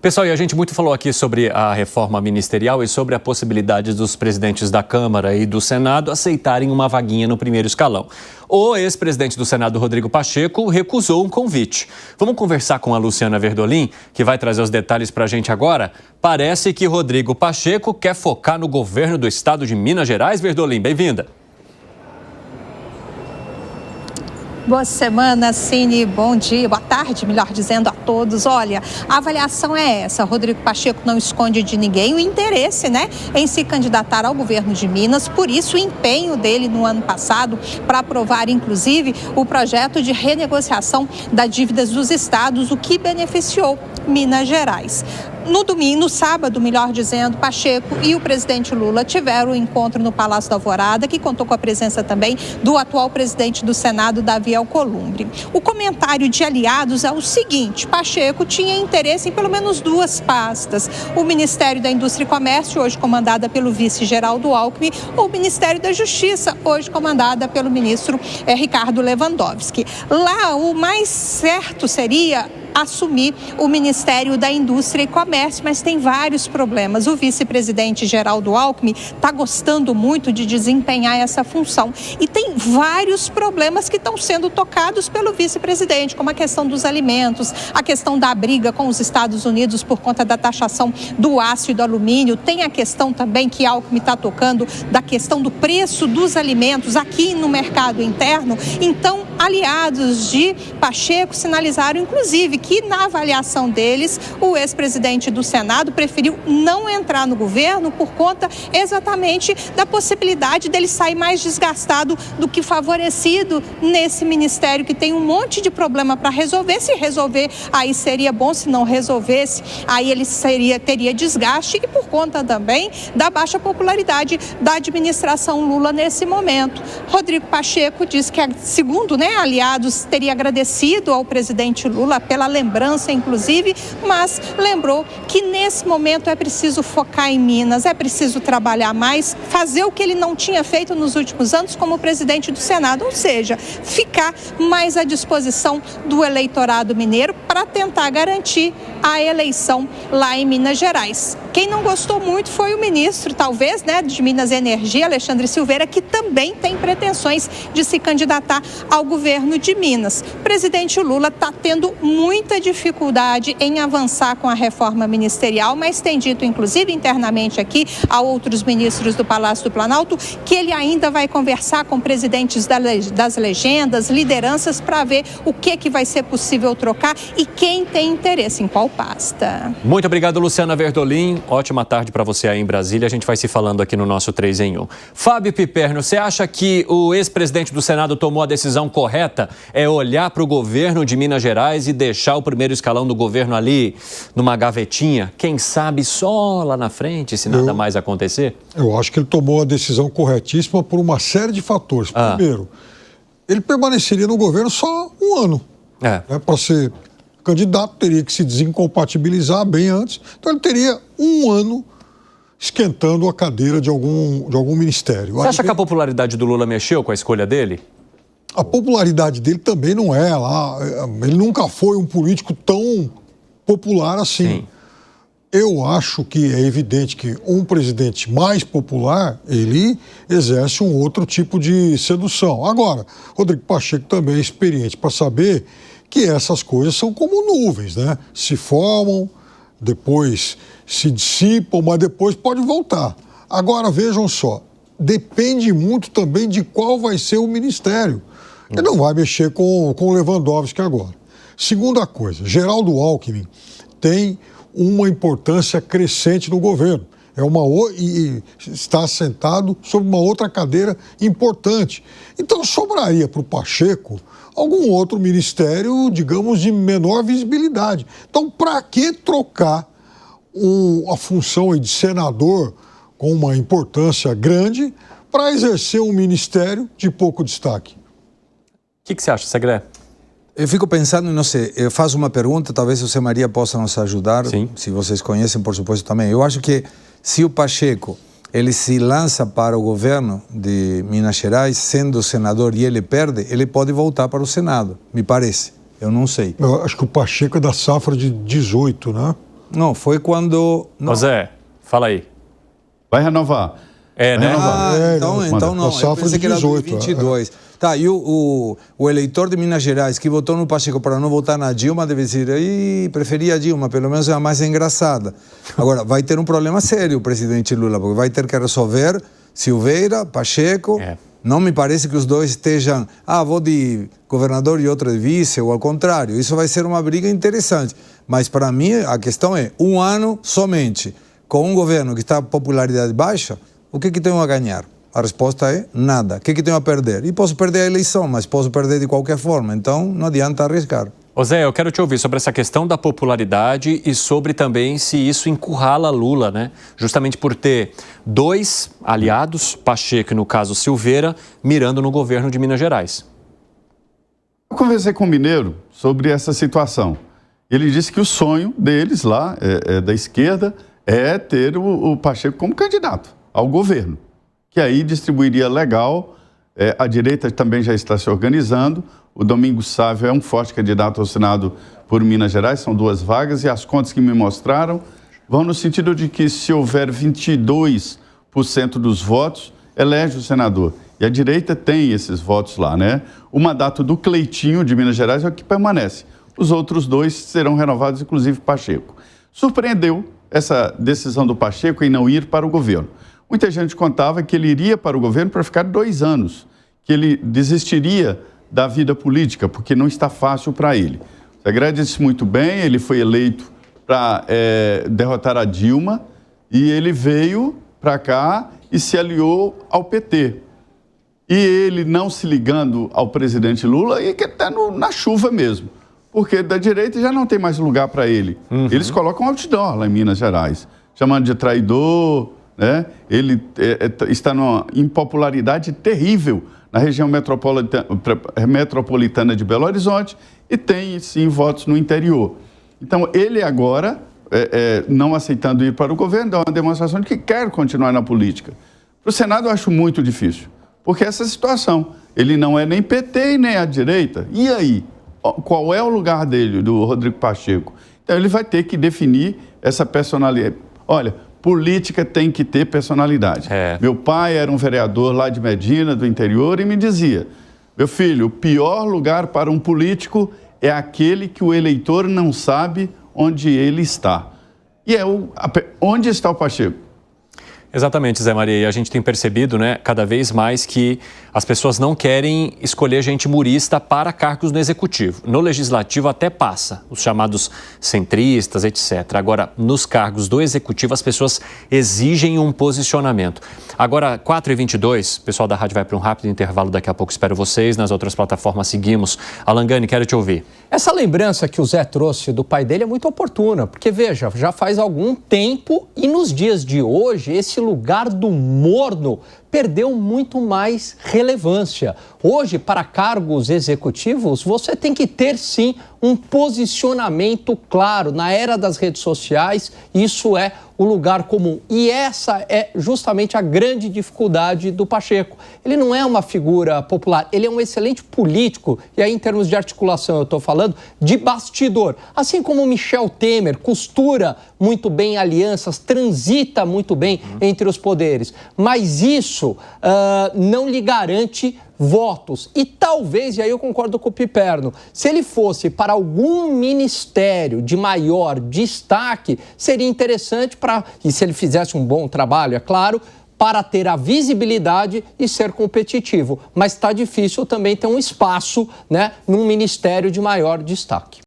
Pessoal, e a gente muito falou aqui sobre a reforma ministerial e sobre a possibilidade dos presidentes da Câmara e do Senado aceitarem uma vaguinha no primeiro escalão. O ex-presidente do Senado, Rodrigo Pacheco, recusou um convite. Vamos conversar com a Luciana Verdolim, que vai trazer os detalhes para a gente agora. Parece que Rodrigo Pacheco quer focar no governo do estado de Minas Gerais. Verdolim, bem-vinda. Boa semana, Cine. Bom dia, boa tarde, melhor dizendo, a todos. Olha, a avaliação é essa. Rodrigo Pacheco não esconde de ninguém o interesse, em se candidatar ao governo de Minas. Por isso, o empenho dele no ano passado para aprovar, inclusive, o projeto de renegociação das dívidas dos estados, o que beneficiou Minas Gerais. No sábado, melhor dizendo, Pacheco e o presidente Lula tiveram um encontro no Palácio da Alvorada, que contou com a presença também do atual presidente do Senado, Davi Alcolumbre. O comentário de aliados é o seguinte: Pacheco tinha interesse em pelo menos duas pastas: o Ministério da Indústria e Comércio, hoje comandada pelo vice Geraldo Alckmin, ou o Ministério da Justiça, hoje comandada pelo ministro Ricardo Lewandowski. Lá, o mais certo seria assumir o Ministério da Indústria e Comércio, mas tem vários problemas. O vice-presidente Geraldo Alckmin está gostando muito de desempenhar essa função e tem vários problemas que estão sendo tocados pelo vice-presidente, como a questão dos alimentos, a questão da briga com os Estados Unidos por conta da taxação do aço e do alumínio, tem a questão também que Alckmin está tocando da questão do preço dos alimentos aqui no mercado interno. Então, aliados de Pacheco sinalizaram, inclusive, que na avaliação deles, o ex-presidente do Senado preferiu não entrar no governo por conta exatamente da possibilidade dele sair mais desgastado do que favorecido nesse ministério que tem um monte de problema para resolver. Se resolver, aí seria bom; se não resolvesse, aí ele teria desgaste, e por conta também da baixa popularidade da administração Lula nesse momento. Rodrigo Pacheco disse que, segundo aliados, teria agradecido ao presidente Lula pela lembrança, inclusive, mas lembrou que nesse momento é preciso focar em Minas, é preciso trabalhar mais, fazer o que ele não tinha feito nos últimos anos como presidente do Senado, ou seja, ficar mais à disposição do eleitorado mineiro para tentar garantir a eleição lá em Minas Gerais. Quem não gostou muito foi o ministro, talvez, de Minas e Energia, Alexandre Silveira, que também tem pretensões de se candidatar ao governo de Minas. O presidente Lula está tendo muita dificuldade em avançar com a reforma ministerial, mas tem dito, inclusive internamente aqui, a outros ministros do Palácio do Planalto, que ele ainda vai conversar com presidentes das legendas, lideranças, para ver o que vai ser possível trocar e quem tem interesse em qual pasta. Muito obrigado, Luciana Verdolim. Ótima tarde para você aí em Brasília. A gente vai se falando aqui no nosso 3 em 1. Fábio Piperno, você acha que o ex-presidente do Senado tomou a decisão correta? É olhar para o governo de Minas Gerais e deixar o primeiro escalão do governo ali numa gavetinha? Quem sabe só lá na frente, se nada mais acontecer? Eu acho que ele tomou a decisão corretíssima por uma série de fatores. Primeiro, ele permaneceria no governo só um ano. Para ser candidato, teria que se desincompatibilizar bem antes. Então, ele teria um ano esquentando a cadeira de algum ministério. Você acha que a popularidade do Lula mexeu com a escolha dele? A popularidade dele também não é lá. Ele nunca foi um político tão popular assim. Sim. Eu acho que é evidente que um presidente mais popular, ele exerce um outro tipo de sedução. Agora, Rodrigo Pacheco também é experiente para saber que essas coisas são como nuvens, Se formam, depois se dissipam, mas depois pode voltar. Agora, vejam só, depende muito também de qual vai ser o ministério. Ele não vai mexer com o Lewandowski agora. Segunda coisa, Geraldo Alckmin tem uma importância crescente no governo. E está sentado sobre uma outra cadeira importante. Então, sobraria para o Pacheco algum outro ministério, digamos, de menor visibilidade. Então, para que trocar a função de senador com uma importância grande para exercer um ministério de pouco destaque? O que você acha, Segré? Eu fico pensando, não sei, eu faço uma pergunta, talvez você, Maria, possa nos ajudar. Sim. Se vocês conhecem, por supuesto, também. Eu acho que se o Pacheco ele se lança para o governo de Minas Gerais, sendo senador, e ele perde, ele pode voltar para o Senado, me parece. Eu não sei. Eu acho que o Pacheco é da safra de 18, né? Não, foi quando... Ô Zé, fala aí. Vai renovar. Né? Então não, eu pensei que era 2022. Tá, e o eleitor de Minas Gerais que votou no Pacheco para não votar na Dilma deve dizer, preferia a Dilma, pelo menos é a mais engraçada. Agora, vai ter um problema sério o presidente Lula, porque vai ter que resolver Silveira, Pacheco. Não me parece que os dois estejam, vou de governador e outro de vice, ou ao contrário. Isso vai ser uma briga interessante. Mas para mim a questão é, um ano somente, com um governo que está com popularidade baixa, o que tenho a ganhar? A resposta é nada. O que tenho a perder? E posso perder a eleição, mas posso perder de qualquer forma. Então, não adianta arriscar. Ô Zé, eu quero te ouvir sobre essa questão da popularidade e sobre também se isso encurrala Lula, né? Justamente por ter dois aliados, Pacheco e, no caso, Silveira, mirando no governo de Minas Gerais. Eu conversei com o Mineiro sobre essa situação. Ele disse que o sonho deles lá, da esquerda, é ter o Pacheco como candidato ao governo, que aí distribuiria legal. A direita também já está se organizando. O Domingos Sávio é um forte candidato ao Senado por Minas Gerais, são 2 vagas, e as contas que me mostraram vão no sentido de que se houver 22% dos votos, elege o senador. E a direita tem esses votos lá, né? O mandato do Cleitinho, de Minas Gerais, é o que permanece. Os outros 2 serão renovados, inclusive Pacheco. Surpreendeu essa decisão do Pacheco em não ir para o governo. Muita gente contava que ele iria para o governo para ficar 2 anos, que ele desistiria da vida política, porque não está fácil para ele. O Segre disse muito bem, ele foi eleito para derrotar a Dilma, e ele veio para cá e se aliou ao PT. E ele não se ligando ao presidente Lula, e que está na chuva mesmo, porque da direita já não tem mais lugar para ele. Eles colocam outdoor lá em Minas Gerais, chamando de traidor, né? Ele está numa impopularidade terrível na região metropolitana de Belo Horizonte e tem, sim, votos no interior. Então, ele agora, não aceitando ir para o governo, dá uma demonstração de que quer continuar na política. Para o Senado, eu acho muito difícil, porque essa situação, ele não é nem PT e nem a direita. E aí? Qual é o lugar dele, do Rodrigo Pacheco? Então, ele vai ter que definir essa personalidade. Olha, política tem que ter personalidade. Meu pai era um vereador lá de Medina, do interior, e me dizia, meu filho, o pior lugar para um político é aquele que o eleitor não sabe onde ele está. E onde está o Pacheco? Exatamente, Zé Maria. E a gente tem percebido, né, cada vez mais que as pessoas não querem escolher gente murista para cargos no executivo. No legislativo até passa, os chamados centristas, etc. Agora, nos cargos do executivo, as pessoas exigem um posicionamento. Agora, 4h22, o pessoal da rádio vai para um rápido intervalo, daqui a pouco espero vocês. Nas outras plataformas seguimos. Alan Gani, quero te ouvir. Essa lembrança que o Zé trouxe do pai dele é muito oportuna, porque, veja, já faz algum tempo e nos dias de hoje, esse lugar do morno perdeu muito mais relevância. Hoje, para cargos executivos, você tem que ter, sim, um posicionamento claro. Na era das redes sociais, isso é o lugar comum. E essa é justamente a grande dificuldade do Pacheco. Ele não é uma figura popular, ele é um excelente político, e aí em termos de articulação eu estou falando de bastidor. Assim como Michel Temer costura muito bem alianças, transita muito bem entre os poderes. Mas isso não lhe garante votos. E talvez, e aí eu concordo com o Piperno, se ele fosse para algum ministério de maior destaque, seria interessante e se ele fizesse um bom trabalho, é claro, para ter a visibilidade e ser competitivo. Mas está difícil também ter um espaço, né, num ministério de maior destaque.